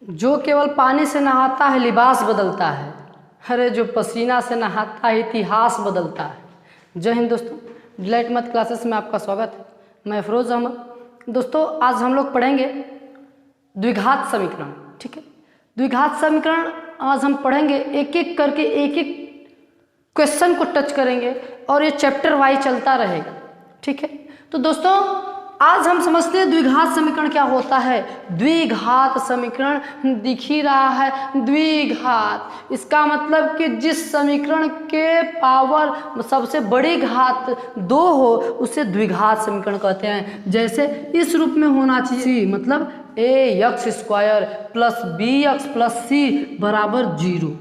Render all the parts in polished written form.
जो केवल पानी से नहाता है लिबास बदलता है, अरे जो पसीना से नहाता है इतिहास बदलता है। जय हिंद दोस्तों, डिलाइट मैथ क्लासेस में आपका स्वागत है। मैं अफरोज़ अहमद। दोस्तों आज हम लोग पढ़ेंगे द्विघात समीकरण। ठीक है, द्विघात समीकरण आज हम पढ़ेंगे, एक एक करके एक एक क्वेश्चन को टच करेंगे और ये चैप्टर वाइज चलता रहेगा। ठीक है, तो दोस्तों आज हम समझते हैं द्विघात समीकरण क्या होता है। द्विघात समीकरण दिख ही रहा है, द्विघात, इसका मतलब कि जिस समीकरण के पावर सबसे बड़ी घात 2 हो उसे द्विघात समीकरण कहते हैं। जैसे इस रूप में होना चाहिए, मतलब ax² plus bx plus c बराबर 0,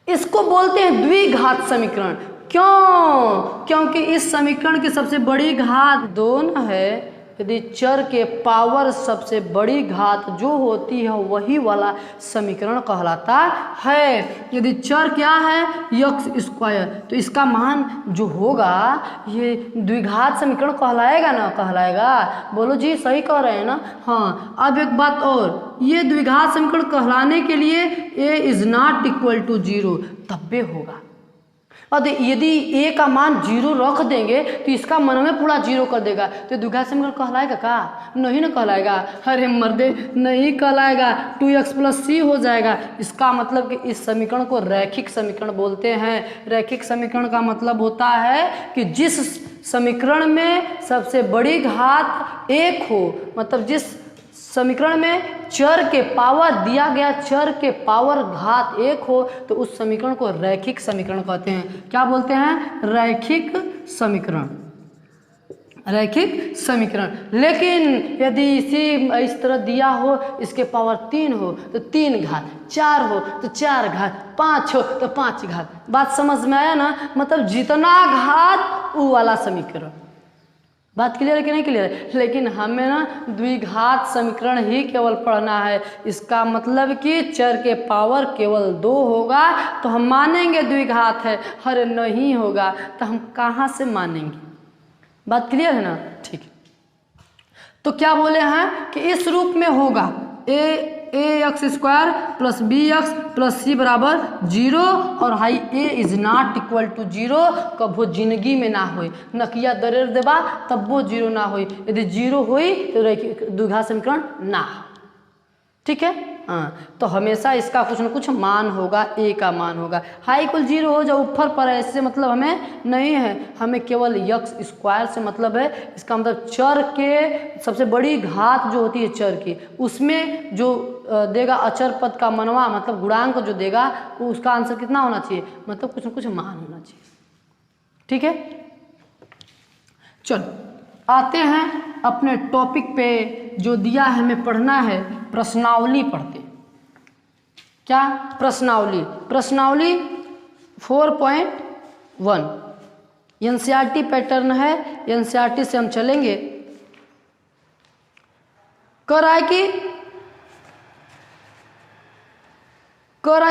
इसको बोलते हैं द्विघात समीकरण। क्यों? क्योंकि इस समीकरण की सबसे बड़ी घात 2 है। यदि चर के पावर सबसे बड़ी घात जो होती है वही वाला समीकरण कहलाता है। यदि चर क्या है x², तो इसका मान जो होगा ये द्विघात समीकरण कहलाएगा ना, कहलाएगा। बोलो जी, सही कह रहे हैं ना। हाँ, अब एक बात और, ये द्विघात समीकरण कहलाने के लिए a ≠ 0 तब्बे होगा। और यदि a का मान 0 रख देंगे तो इसका मन में पूरा 0 कर देगा, तो द्विघात समीकरण कहलाएगा का? नहीं ना कहलाएगा। अरे मर्दे, नहीं कहलाएगा, 2x प्लस c हो जाएगा। इसका मतलब कि इस समीकरण को रैखिक समीकरण बोलते हैं। रैखिक समीकरण का मतलब होता है कि जिस समीकरण में सबसे बड़ी घात 1 हो, मतलब जिस समीकरण में चर के पावर दिया गया, चर के पावर घात 1 हो, तो उस समीकरण को रैखिक समीकरण कहते हैं। क्या बोलते हैं? रैखिक समीकरण, रैखिक समीकरण। लेकिन यदि इस तरह दिया हो, इसके पावर 3 हो तो 3 घात, 4 हो तो 4 घात, 5 हो तो 5 घात। बात समझ में आया ना? मतलब जितना घात वो वाला समीकरण। बात क्लियर है कि नहीं क्लियर है? लेकिन हमें ना द्विघात समीकरण ही केवल पढ़ना है। इसका मतलब कि चर के पावर केवल 2 होगा तो हम मानेंगे द्विघात है, अरे नहीं होगा तो हम कहाँ से मानेंगे? बात क्लियर है ना? ठीक है, तो क्या बोले हैं कि इस रूप में होगा ax² plus bx plus c बराबर 0 और हाई a ≠ 0 कभो जिंदगी में ना होई। नकिया दरेर देबा तब वो 0 ना होई। यदि 0 होई तो द्विघात समीकरण ना। ठीक है, हाँ, तो हमेशा इसका कुछ न कुछ मान होगा, a का मान होगा। हाई इक्वल 0 हो जाए ऊपर पर है, इससे मतलब हमें नहीं है, हमें केवल x² से मतलब है। इसका मतलब चर के सबसे बड़ी घात जो होती है चर की, उसमें जो देगा अचर पद का मनवा, मतलब गुणांक जो देगा, वो उसका आंसर कितना होना चाहिए, मतलब कुछ न कुछ मान होना चाहिए। ठीक है, चलो आते हैं अपने टॉपिक पे। जो दिया है हमें पढ़ना है, प्रश्नावली पढ़ते। क्या? प्रश्नावली। प्रश्नावली 4.1 एनसीईआरटी पैटर्न है, एनसीईआरटी से हम चलेंगे। कह रहा है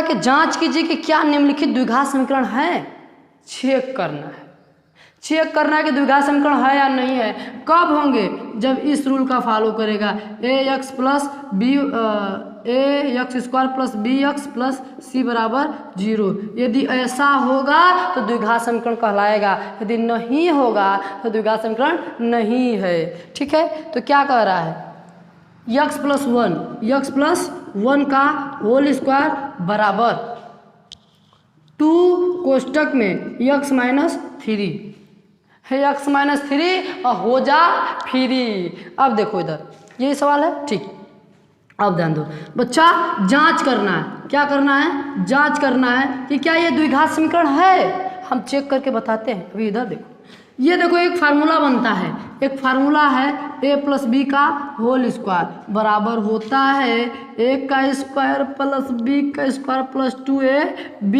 कि जांच कीजिए कि क्या निम्नलिखित द्विघात समीकरण है। चेक करना है, चेक करना है कि द्विघात समीकरण है या नहीं है। कब होंगे? जब इस रूल का फॉलो करेगा, ax² plus bx plus c बराबर 0। यदि ऐसा होगा तो द्विघात समीकरण कहलाएगा, यदि नहीं होगा तो द्विघात समीकरण नहीं है। ठीक है, तो क्या कह रहा है? x प्लस 1 का होल स्क्वायर बराबर 2 कोष्टक में x माइनस 3 है, x माइनस 3 और हो जा फ्री। अब देखो इधर यही सवाल है। ठीक, अब ध्यान दो बच्चा, जांच करना है। क्या करना है? जांच करना है कि क्या ये द्विघात समीकरण है। हम चेक करके बताते हैं। अभी इधर देखो, ये देखो एक फार्मूला बनता है, एक फार्मूला है a प्लस बी का होल स्क्वायर बराबर होता है a² plus b² plus 2ab।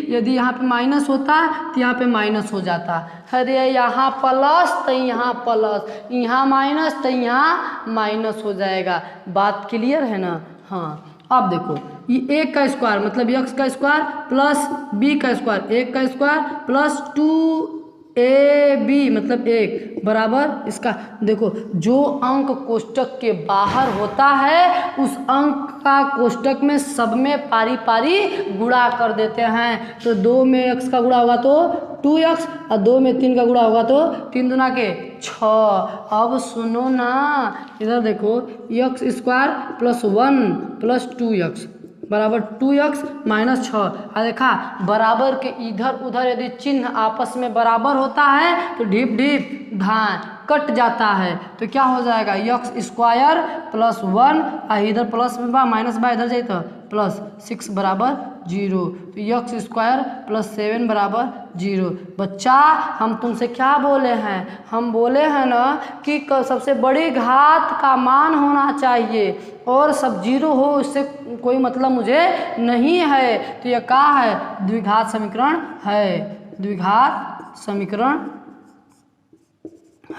यदि यहाँ पे माइनस होता तो यहाँ पे माइनस हो जाता। अरे यहाँ प्लस तो यहाँ प्लस, यहाँ माइनस तो यहाँ माइनस हो जाएगा। बात क्लियर है ना? हाँ, अब देखो ये a का स्क्वायर मतलब x का स्क्वायर प्लस b का स्क्वायर, a का स्क्वायर प्लस 2 ए बी मतलब एक बराबर इसका, देखो जो अंक कोष्टक के बाहर होता है उस अंक का कोष्टक में सब में पारी पारी गुणा कर देते हैं। तो 2 में x का गुणा होगा तो 2x और 2 में 3 का गुणा होगा तो 3 दूना के 6। अब सुनो ना, इधर देखो x square plus 1 plus 2x बराबर 2x माइनस 6। और देखा बराबर के इधर उधर यदि चिन्ह आपस में बराबर होता है तो ढीप ढीप धान कट जाता है। तो क्या हो जाएगा x स्क्वायर प्लस 1 और इधर प्लस में बा माइनस बा इधर जाए तो प्लस 6 बराबर 0। तो x स्क्वायर प्लस 7 बराबर 0। बच्चा हम तुमसे क्या बोले हैं, हम बोले हैं ना कि सबसे बड़ी घात का मान होना चाहिए और सब 0 हो उससे कोई मतलब मुझे नहीं है। तो यह क्या है, द्विघात समीकरण है, द्विघात समीकरण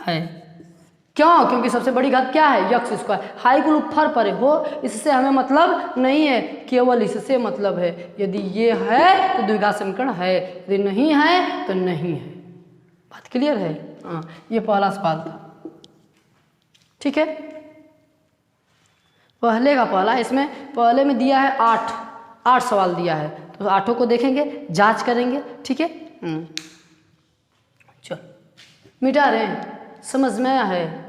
है। क्यों? क्योंकि सबसे बड़ी घात क्या है x स्क्वायर, हाई को ऊपर परे हो इससे हमें मतलब नहीं है, केवल इससे मतलब है। यदि ये है तो द्विघात समीकरण है, यदि नहीं है तो नहीं है। बात क्लियर है? हाँ, ये पहला सवाल था। ठीक है, पहले का पहला, इसमें पहले में दिया है 8 सवाल दिया है, तो 8 को देखेंगे, जांच करेंगे। ठीक है, चल मिटा रहे हैं, समझ में आया है?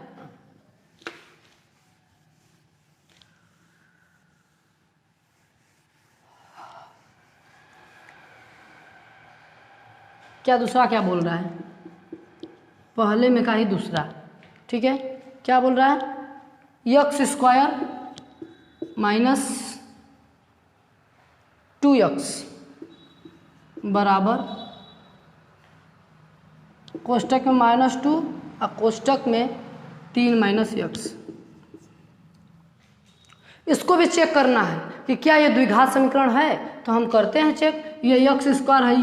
क्या दूसरा क्या बोल रहा है, पहले में का ही दूसरा। ठीक है, क्या बोल रहा है, x स्क्वायर माइनस 2x बराबर कोष्टक में -2 और कोष्टक में 3 माइनस x। इसको भी चेक करना है कि क्या ये द्विघात समीकरण है, तो हम करते हैं चेक। ये x स्क्वायर है,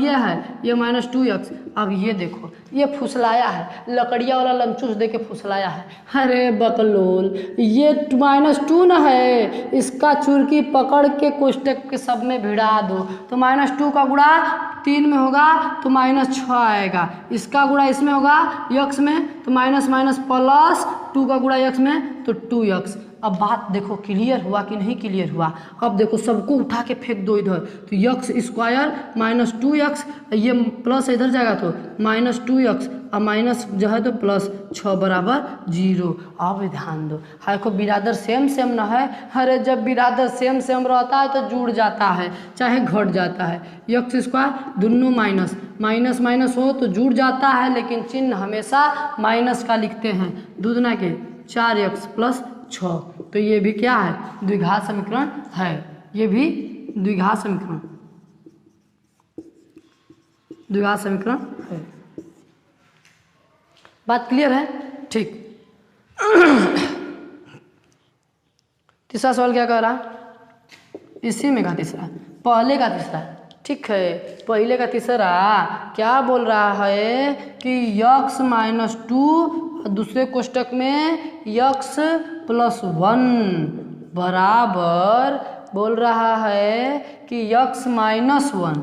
ये -2x। अब ये देखो ये फुसलाया है, लकड़िया वाला लमचूस दे के फुसलाया है। अरे बकलोल, ये -2 ना है, इसका चुरकी पकड़ के कोष्टक के सब में भिड़ा दो। तो -2 का गुणा 3 में होगा तो -6 आएगा, इसका गुणा इसमें होगा x में तो माइनस माइनस प्लस 2 का गुणा x में तो 2x। अब बात देखो क्लियर हुआ कि नहीं क्लियर हुआ? अब देखो सबको उठा के फेंक दो इधर, तो x स्क्वायर -2x, ये प्लस इधर जाएगा तो -2x और माइनस जो है तो +6 बराबर 0। अब ध्यान दो, देखो बिरादर सेम सेम ना है। अरे जब बिरादर सेम सेम रहता है तो जुड़ जाता है चाहे घट जाता है। x स्क्वायर दोनों माइनस माइनस माइनस हो तो जुड़ जाता है, लेकिन चिन्ह हमेशा माइनस का लिखते हैं। दूना के 4x + 6, तो ये भी क्या है, द्विघात समीकरण है। ये भी द्विघात समीकरण, द्विघात समीकरण है। बात क्लियर है? ठीक। तीसरा सवाल क्या कह रहा, इसी में का तीसरा, पहले का तीसरा। ठीक है, पहले का तीसरा क्या बोल रहा है कि x -2 दूसरे कोष्टक में x + 1 बराबर बोल रहा है कि x -1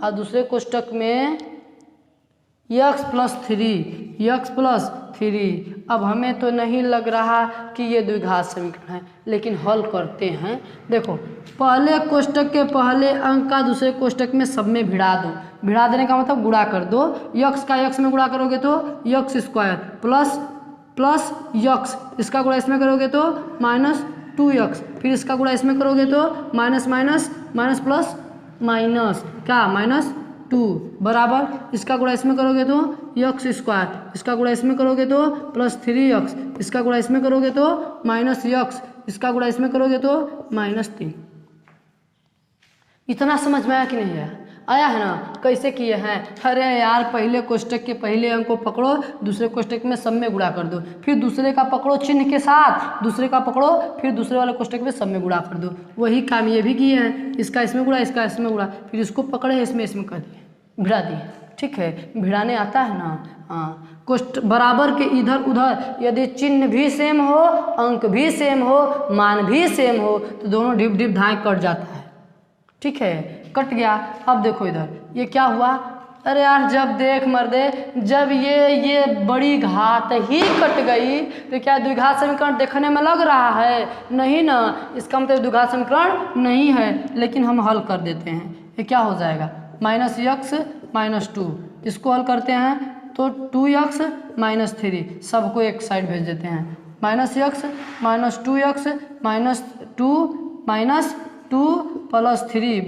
और दूसरे कोष्टक में x + 3। अब हमें तो नहीं लग रहा कि ये द्विघात समीकरण है, लेकिन हल करते हैं। देखो पहले कोष्टक के पहले अंक का दूसरे कोष्टक में सब में भिड़ा दो। भिड़ा देने का मतलब गुणा कर दो। x का x में गुणा करोगे तो x स्क्वायर प्लस x, इसका गुणा इसमें करोगे तो -2x, फिर इसका गुणा इसमें करोगे तो minus minus minus plus minus क्या -2 बराबर, इसका गुणा इसमें करोगे तो x स्क्वायर, इसका गुणा इसमें करोगे तो +3x, इसका गुणा इसमें करोगे तो -x, इसका गुणा इसमें करोगे तो -3। इतना समझ में आया कि नहीं आया? आया है ना? कैसे किए हैं? अरे यार पहले कोष्टक के पहले अंक को पकड़ो, दूसरे कोष्टक में सब में गुणा कर दो, फिर दूसरे का पकड़ो चिन्ह के साथ, दूसरे का पकड़ो फिर दूसरे वाले कोष्टक में सब में गुणा कर दो। वही काम ये भी किए हैं, इसका इसमें गुणा, इसका इसमें गुणा, फिर इसको पकड़े इसमें कर दिए, भिड़ा दिए। ठीक है, भिड़ाने आता है ना? हाँ, कोष्ट बराबर के इधर उधर यदि चिन्ह भी सेम हो, अंक भी सेम हो, मान भी सेम हो तो दोनों ढिप ढिप धाए कट जाता है। ठीक है, कट गया। अब देखो इधर ये क्या हुआ, अरे यार जब देख मर्दे, जब ये बड़ी घात ही कट गई तो क्या द्विघात समीकरण देखने में लग रहा है? नहीं ना, इसका मतलब द्विघात समीकरण नहीं है। लेकिन हम हल कर देते हैं। ये क्या हो जाएगा? -x-2, इसको हल करते हैं तो 2x - 3, सबको एक साइड भेज देते हैं। -x -2x -2 + 3 =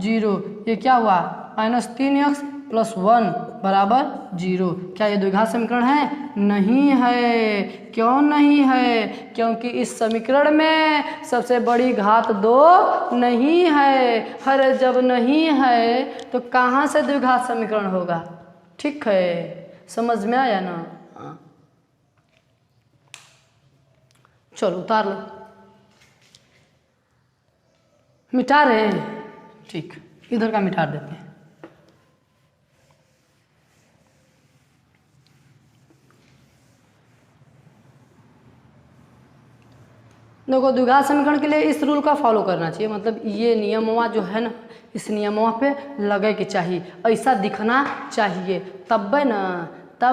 0। ये क्या हुआ? -3x + 1 = 0। क्या ये द्विघात समीकरण है? नहीं है। क्यों नहीं है? क्योंकि इस समीकरण में सबसे बड़ी घात 2 नहीं है। अरे जब नहीं है तो कहाँ से द्विघात समीकरण होगा? ठीक है, समझ में आया ना? चलो उतार लो। मिटा रहे हैं? ठीक, इधर का मिटा देते हैं। देखो द्विघात समीकरण के लिए इस रूल का फॉलो करना चाहिए, मतलब ये नियमवा जो है ना, इस नियमवा पे लगे के चाहिए, ऐसा दिखना चाहिए, तब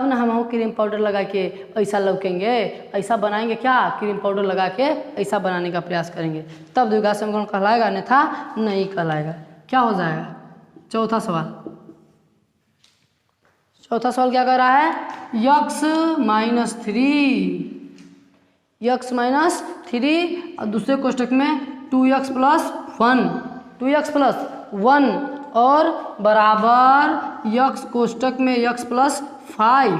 ना हम क्रीम पाउडर लगा के ऐसा लौकेंगे, ऐसा बनाएंगे क्या? क्रीम पाउडर लगा के ऐसा बनाने का प्रयास करेंगे, तब द्विघात समीकरण कहलाएगा, अन्यथा नहीं कहलाएगा। क्या हो जाएगा? चौथा सवाल क्या कर रहा है? x - 3 और दूसरे कोष्टक में 2x + 1 और बराबर x कोष्टक में x + 5।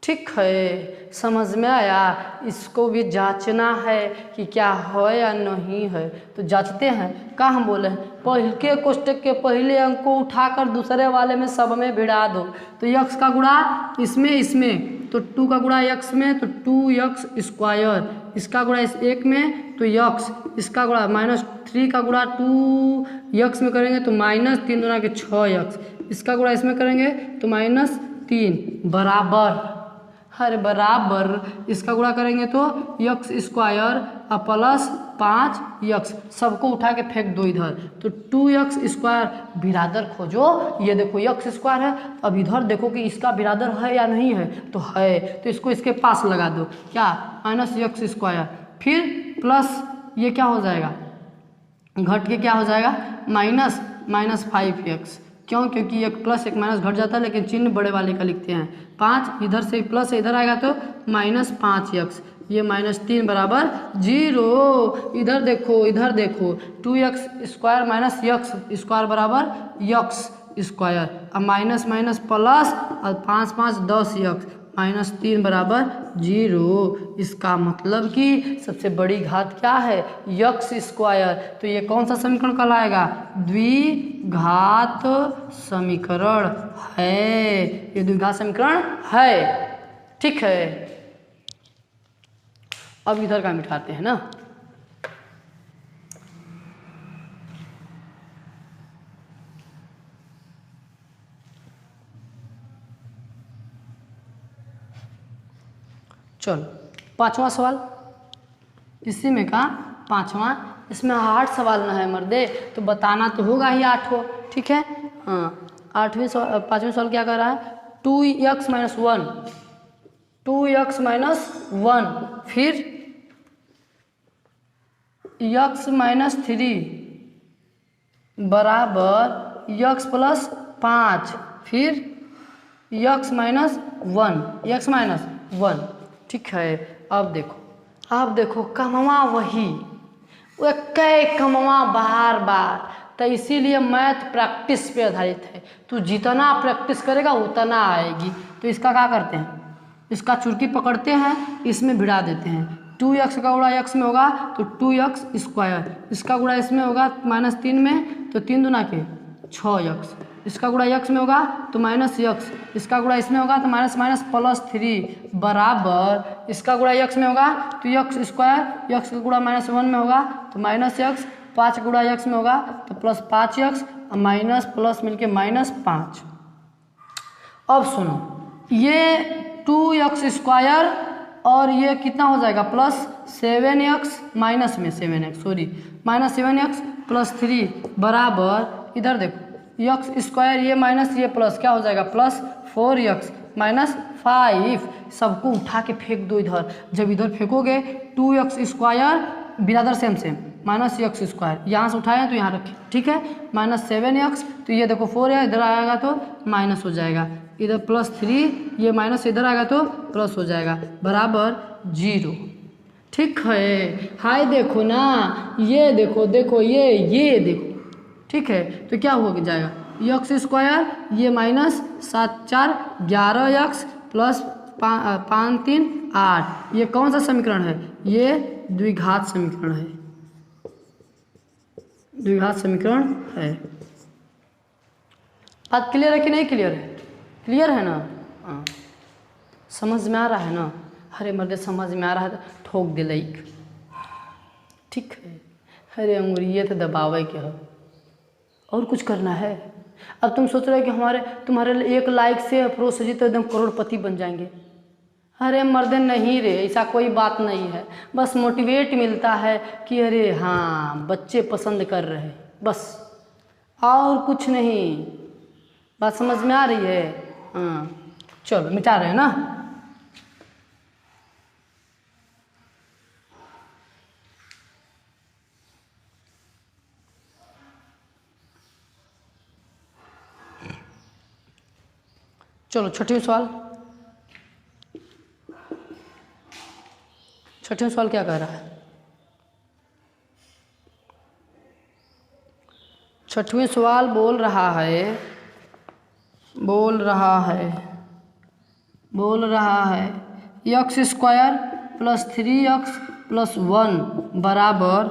ठीक है, समझ में आया? इसको भी जांचना है कि क्या है या नहीं है, तो जांचते हैं। क्या हम बोले हैं? पहले के कोष्टक के पहले अंक को उठाकर दूसरे वाले में सब में भिड़ा दो, तो x का गुणा इसमें तो 2 का गुणा x में तो 2x², इसका गुणा इस एक में तो x, इसका गुणा -3 का गुणा 2x में करेंगे तो -3 दूना के 6x, इसका गुणा इसमें करेंगे तो -3 बराबर, हर बराबर इसका गुणा करेंगे तो x² और +5x, सबको उठा के फेंक दो इधर, तो 2x² बिरादर खोजो। ये देखो x² है, अब इधर देखो कि इसका बिरादर है या नहीं है, तो है, तो इसको इसके पास लगा दो। क्या? -x², फिर प्लस ये क्या हो जाएगा? घट के क्या हो जाएगा? -5x। क्यों? क्योंकि एक प्लस एक माइनस घट जाता है, लेकिन चिन्ह बड़े वाले का लिखते हैं। 5 इधर से प्लस इधर आएगा तो -5x, ये -3 = 0। इधर देखो 2x² - x² बराबर x², अब माइनस प्लस और 5 5 10x, -3 = 0। इसका मतलब कि सबसे बड़ी घात क्या है? x²। तो ये कौन सा समीकरण कहलाएगा? द्विघात समीकरण है। ये द्विघात समीकरण है। ठीक है, अब इधर का मिटाते हैं ना। चलो 5वां सवाल, इसी में का 5वां, इसमें 8 सवाल ना है मर्दे, तो बताना तो होगा ही 8 हो। ठीक है, हाँ 5वें सवाल क्या कर रहा है? 2x - 1, 2x - 1, फिर x - 3 बराबर x + 5, फिर x - 1। ठीक है, अब देखो कमवा वही, वो कई कमवा बार, तो इसीलिए मैथ प्रैक्टिस पे आधारित है। तो जितना प्रैक्टिस करेगा उतना आएगी। तो इसका क्या करते हैं? इसका चुटकी पकड़ते हैं, इसमें भिड़ा देते हैं। 2x का गुणा x में होगा तो 2x², इसका गुणा इसमें होगा -3 में तो 3 दूना के 6x, इसका गुणा x में होगा तो -x, इसका गुणा इसमें होगा तो +3 बराबर, इसका गुणा x में होगा तो x², x का गुणा -1 में होगा तो -x, 5 गुणा x में होगा तो +5x, माइनस प्लस मिलके -5। अब सुनो, ये 2x² और ये कितना हो जाएगा? +7x -7x + 3 बराबर, इधर देखो यक्स स्क्वायर ये माइनस ये प्लस क्या हो जाएगा प्लस 4x माइनस 5। सबको उठा के फेंक दो इधर। जब इधर फेंकोगे 2x स्क्वायर बिरादर same same minus x square, यहाँ से उठाए तो यहाँ रखें, ठीक है, माइनस 7x। तो ये देखो 4 है, इधर आएगा तो माइनस हो जाएगा, इधर प्लस 3, ये माइनस इधर आएगा तो प्लस हो जाएगा, बराबर 0। ठीक है, हाय देखो ना, ये देखो देखो ये देखो, ठीक है। तो क्या हो जाएगा एक्स स्क्वायर ये माइनस 7 4 11x प्लस 5 3 8। ये कौन सा समीकरण है? ये द्विघात समीकरण है, द्विघात समीकरण है। बात क्लियर है कि नहीं क्लियर है? क्लियर है ना? हाँ, समझ में आ रहा है ना? अरे मर्दे समझ में आ रहा है तो ठोक दे लाइक, ठीक है। अरे अंगुरिये तो दबावे के हो, और कुछ करना है? अब तुम सोच रहे हो कि तुम्हारे 1 लाइक से अफरोज जी तो एकदम करोड़पति बन जाएंगे। अरे मर्दे नहीं रे, ऐसा कोई बात नहीं है। बस मोटिवेट मिलता है कि अरे हाँ बच्चे पसंद कर रहे हैं, बस, और कुछ नहीं। बात समझ में आ रही है? हाँ चलो मिटा रहे हैं ना। चलो छठवीं सवाल, छठवीं सवाल क्या कह रहा है? छठवीं सवाल बोल रहा है x square plus 3x plus 1 बराबर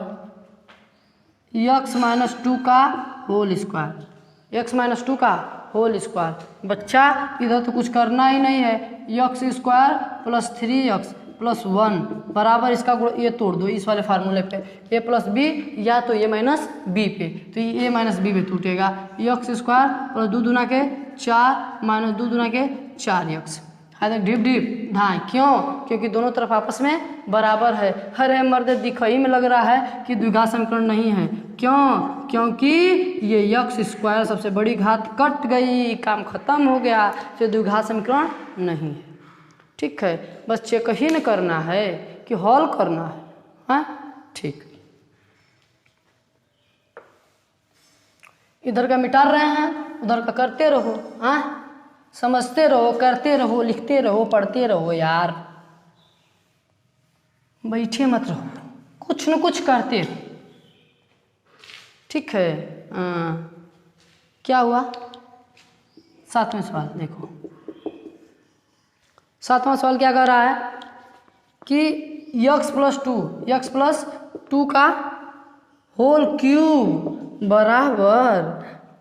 एक्स माइनस 2 का होल स्क्वायर, एक्स माइनस 2 का होल स्क्वायर। बच्चा इधर तो कुछ करना ही नहीं है, x square plus 3x plus 1 बराबर इसका गुण, ये तोड़ दो इस वाले फार्मूले पे, a प्लस बी या तो a माइनस बी पे, तो ये a माइनस बी पे टूटेगा। एक्स स्क्वायर प्लस 2 दूना के 4 माइनस 2 दूना के 4x। हाँ ढिप ढिप ढाई, क्यों? क्योंकि दोनों तरफ आपस में बराबर है। अरे मर्द दिखाई में लग रहा है कि द्विघात समीकरण नहीं है, क्यों? क्योंकि ये एक्स स्क्वायर सबसे बड़ी घात कट गई, काम खत्म हो गया, तो द्विघात समीकरण नहीं है। ठीक है, बस चेक ही न करना है कि हॉल करना है। हाँ ठीक, इधर का मिटा रहे हैं, उधर का करते रहो। हाँ समझते रहो, करते रहो, लिखते रहो, पढ़ते रहो यार, बैठे मत रहो, कुछ न कुछ करते रहो। ठीक है, क्या हुआ? 7वां सवाल देखो, 7वां सवाल क्या कह रहा है कि x प्लस 2 का होल क्यूब बराबर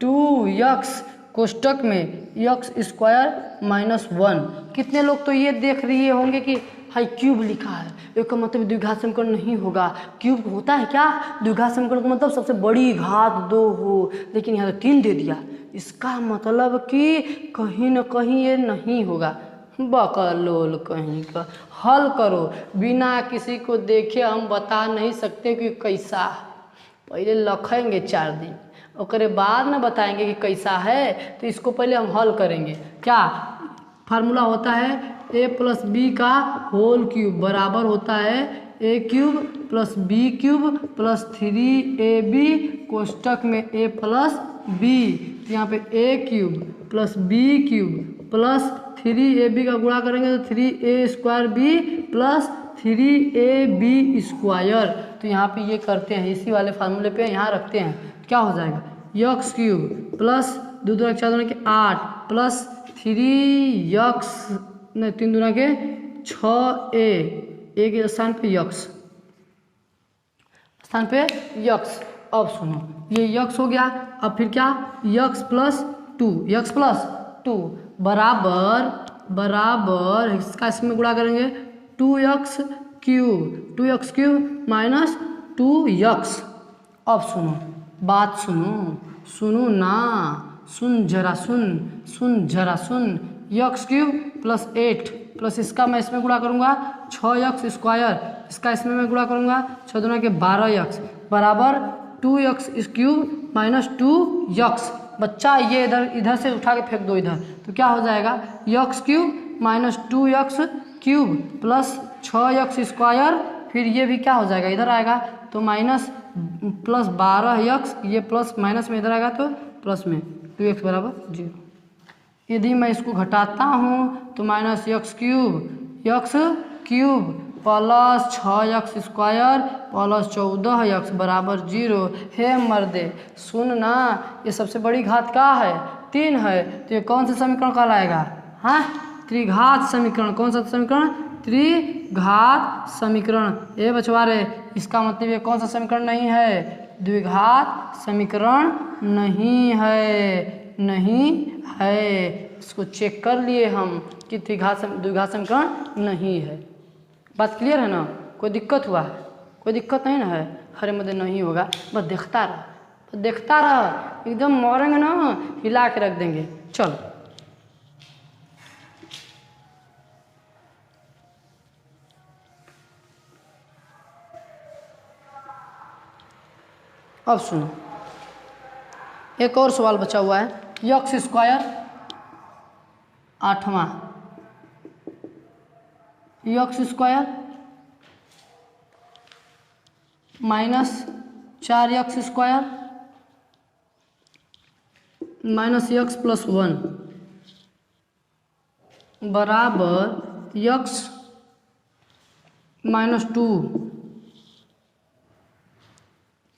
2x कोष्टक में एक्स स्क्वायर माइनस 1। कितने लोग तो ये देख रहे होंगे कि हाई क्यूब लिखा है, इसका मतलब द्विघात समीकरण नहीं होगा। क्यूब होता है क्या? द्विघात समीकरण का मतलब सबसे बड़ी घात 2 हो, लेकिन यहाँ तो 3 दे दिया, इसका मतलब कि कहीं न कहीं ये नहीं होगा। बकलोल कहीं का। हल करो, बिना किसी को देखे हम बता नहीं सकते कि कैसा है। पहले लखेंगे 4 दिन, उसके बाद न बताएंगे कि कैसा है, तो इसको पहले हम हल करेंगे। क्या फार्मूला होता है? a प्लस बी का होल क्यूब बराबर होता है a cube plus B cube plus 3ab कोष्टक में a प्लस बी। यहाँ पे a cube plus b cube plus 3ab का गुणा करेंगे तो 3a square b plus 3ab square. तो यहाँ पे ये करते हैं, इसी वाले फार्मूले पे यहाँ रखते हैं, क्या हो जाएगा? एक्स क्यूब प्लस 2 दूना 4 दूना के 8 प्लस 3x नहीं 3 दूना के 6a, a के स्थान पे यक्स, स्थान पे यक्स। अब सुनो, ये यक्स हो गया, अब फिर क्या? यक्स प्लस 2 बराबर इसका इसमें गुणा करेंगे 2x क्यूब माइनस 2x। अब सुनो, बात सुनो ना, सुन जरा सुन। एक्स क्यूब प्लस 8 प्लस इसका मैं इसमें गुणा करूँगा 6x स्क्वायर, इसका इसमें मैं गुणा करूँगा 6 दूना के 12x बराबर 2x क्यूब माइनस 2x। बच्चा ये इधर से उठा के फेंक दो इधर, तो क्या हो जाएगा x cube minus 2x cube plus 6x², फिर ये भी क्या हो जाएगा इधर आएगा तो माइनस प्लस 12x, ये प्लस माइनस में इधर आएगा तो प्लस में 2x बराबर 0। यदि मैं इसको घटाता हूँ तो minus x cube plus 6x² plus 14x बराबर 0। हे मर्दे सुन ना, ये सबसे बड़ी घात क्या है 3 है, तो ये कौन सा समीकरण कहलाएगा, हाँ त्रिघात समीकरण। कौन सा समीकरण, त्रिघात समीकरण। ये बछवारे इसका मतलब ये कौन सा समीकरण नहीं है, द्विघात समीकरण नहीं है, नहीं है। इसको चेक कर लिए हम कि द्विघात समीकरण नहीं है। बात क्लियर है ना, कोई दिक्कत हुआ है, कोई दिक्कत नहीं ना है, हरे मध्य नहीं होगा, बस देखता रह, बस देखता रह, एकदम मारेंगे ना हिला के रख देंगे। चलो अब सुनो, एक और सवाल बचा हुआ है, x² 8वां, x² minus 4x² minus x plus 1 बराबर x माइनस 2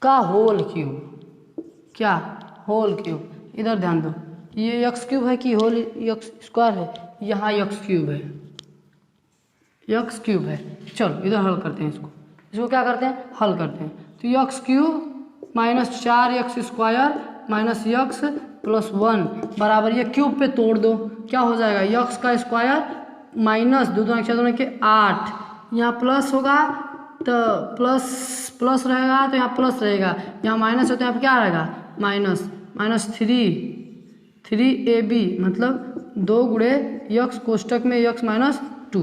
का होल क्यूब। क्या होल क्यूब, इधर ध्यान दो, ये x क्यूब है कि होल x² है, यहाँ x क्यूब है, x क्यूब है। चलो इधर हल करते हैं इसको, इसको क्या करते हैं हल करते हैं। तो x cube minus 4x² minus x plus 1 बराबर, ये क्यूब पे तोड़ दो, क्या हो जाएगा x का स्क्वायर माइनस 2 दूना 4 दूना के 8, यहाँ प्लस होगा तो प्लस रहेगा, तो यहाँ प्लस रहेगा, यहाँ माइनस होता है, यहाँ क्या रहेगा माइनस 3ab मतलब 2 गुणे x कोष्टक में x माइनस 2,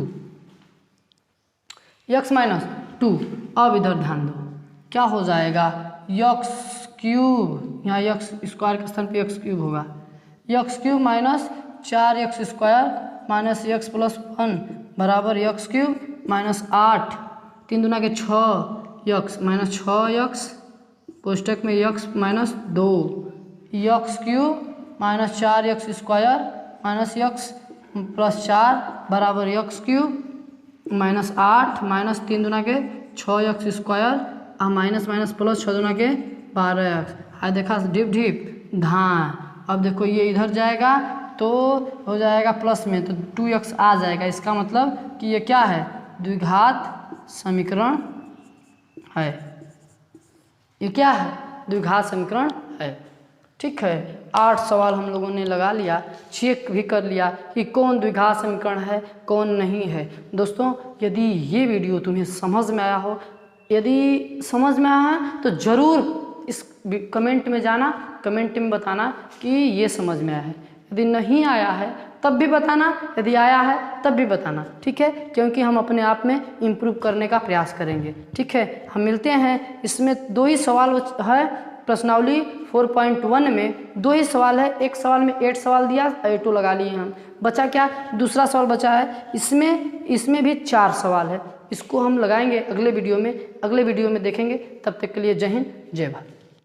x माइनस 2। अब इधर ध्यान दो, क्या हो जाएगा x क्यूब, यहाँ x² के स्थान पे x क्यूब होगा, x cube minus 4x² minus x plus 1 बराबर x क्यूब माइनस 8, 3 दूना के 6x माइनस 6x कोष्टक में x minus 2, x cube minus 4x² minus x plus 4 बराबर x क्यूब माइनस 8 माइनस 3 दूना के 6x² और माइनस माइनस प्लस 6 दूना के 12x। हाँ देखा ढिप ढिप धान। अब देखो ये इधर जाएगा तो हो जाएगा प्लस में, तो 2x आ जाएगा, इसका मतलब कि ये क्या है द्विघात समीकरण है, ये क्या है द्विघात समीकरण है। ठीक है, 8 सवाल हम लोगों ने लगा लिया, चेक भी कर लिया कि कौन द्विघात समीकरण है कौन नहीं है। दोस्तों यदि ये वीडियो तुम्हें समझ में आया हो, यदि समझ में आया है तो ज़रूर इस कमेंट में जाना, कमेंट में बताना कि ये समझ में आया है। यदि नहीं आया है तब भी बताना, यदि आया है तब भी बताना, ठीक है, क्योंकि हम अपने आप में इम्प्रूव करने का प्रयास करेंगे। ठीक है, हम मिलते हैं। इसमें 2 ही सवाल है, प्रश्नावली 4.1 में 2 ही सवाल है, एक सवाल में 8 सवाल दिया, 8 लगा लिए हम, बचा क्या दूसरा सवाल बचा है, इसमें भी 4 सवाल है, इसको हम लगाएंगे अगले वीडियो में देखेंगे। तब तक के लिए जय हिंद जय भारत।